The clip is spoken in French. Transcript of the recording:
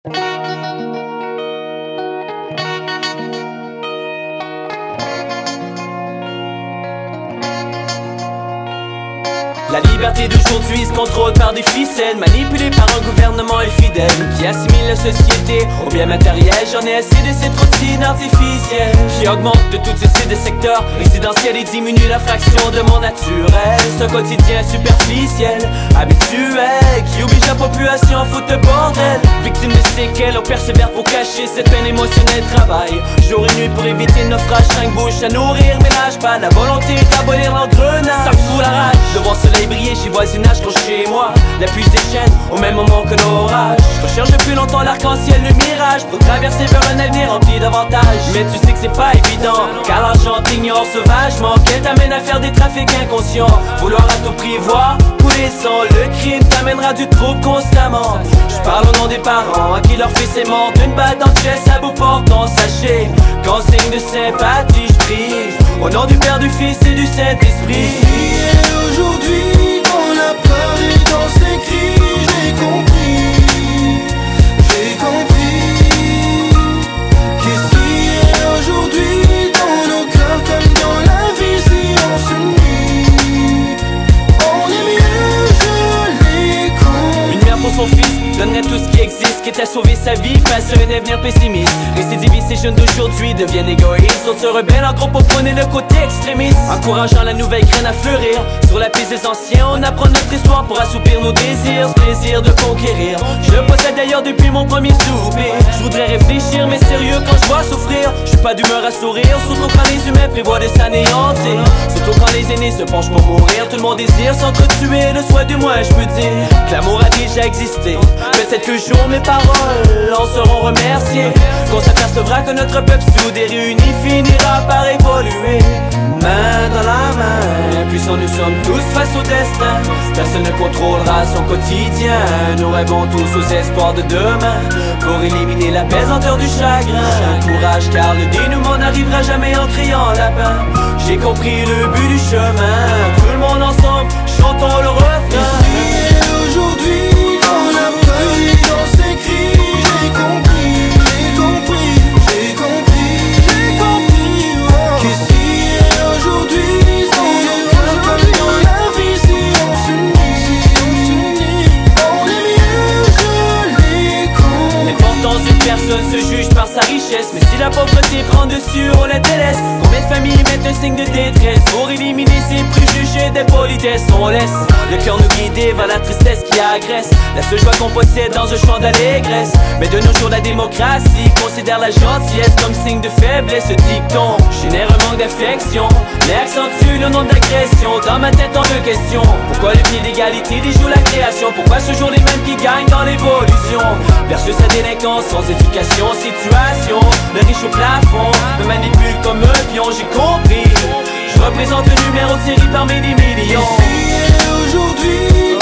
La liberté d'aujourd'hui se contrôle par des ficelles, manipulée par un gouvernement infidèle qui assimile la société au bien matériel. J'en ai assez de cette routine artificielle qui augmente de toutes ces de secteurs résidentiels et diminue la fraction de mon naturel. C'est un quotidien superficiel, habituel, qui oblige la population à foutre de bordel. Victime de séquelles, on persévère pour cacher cette peine émotionnelle. Travail jour et nuit pour éviter le naufrage, 5 bouches à nourrir, ménage pas la volonté d'abolir l'engrenage. Ça me fout la rage de voir soleil briller chez voisinage quand chez moi la pluie se déchaîne au même moment que l'orage. Je recherche depuis longtemps l'arc-en-ciel, le mirage pour traverser vers un avenir rempli d'avantages. Mais tu sais que c'est pas évident, car l'argent t'ignore sauvagement, qu'elle t'amène à faire des trafics inconscients. Vouloir à tout prix voir couler sang, le crime t'amènera du trouble constamment. Je parle au nom des parents à qui leur fils est mort d'une balle dans le chest à bout portant. Sachez qu'en signe de sympathie je prie au nom du Père, du Fils et du Saint-Esprit. Aujourd'hui, dans la peur et dans ses cris, j'ai compris qu'ici et aujourd'hui, dans nos cœurs comme dans la vie, si on s'unit, on est mieux, je les compris. Une mère pour son fils donnerait tout ce qui existe, quitte à sauver sa vie face à un avenir pessimiste. Récidiviste, ces jeunes d'aujourd'hui deviennent égoïstes, sont se rebellent en gros pour prôner le côté extrémiste, encourageant la nouvelle graine à fleurir. Sur la piste des anciens, on apprend notre histoire pour assoupir nos désirs, ce plaisir de conquérir. Je le possède d'ailleurs depuis mon premier souper. Je voudrais réfléchir mais sérieux quand je vois souffrir. Je suis pas d'humeur à sourire, surtout quand les humains prévoient de s'anéantir. Surtout quand les aînés se penchent pour mourir. Tout le monde désire s'entretuer, le souhait du moins je peux dire que l'amour a déjà existé. Peut-être que jour mes paroles en seront remerciées, qu'on s'apercevra que notre peuple soudé réuni finira par évoluer. Main dans la main, puissants nous sommes tous face au destin. Personne ne contrôlera son quotidien. Nous rêvons tous aux espoirs de demain pour éliminer la pesanteur du chagrin. Courage car le dénouement n'arrivera jamais en criant lapin. J'ai compris le but du chemin. Tout le monde ensemble, chantons le refrain. Ici et aujourd'hui, dans la peur et dans ses cris, j'ai compris qu'ici et aujourd'hui, dans nos cœurs comme dans la vie, si on s'unit, on est mieux, je les compris. L'importance d'une personne se juge par sa richesse, mais si la pauvreté prend dessus, on la délaisse. Combien de familles mettent un signe de détresse pour éliminer ces préjugés des politesses? On laisse le cœur nous guider vers la tristesse qui agresse, la seule joie qu'on possède dans un champ d'allégresse. Mais de nos jours la démocratie considère la gentillesse comme signe de faiblesse. Ce dicton génère un manque d'affection, mais accentue le nom d'agression. Dans ma tête tant de questions. Pourquoi le pied d'égalité déjoue la création? Pourquoi ce jour les mêmes qui gagnent dans l'évolution versus sa délinquance sans éducation? Situation, le riche au plafond me manipule comme un pion, j'ai compris. Je représente le numéro de série parmi des millions. Ici et aujourd'hui,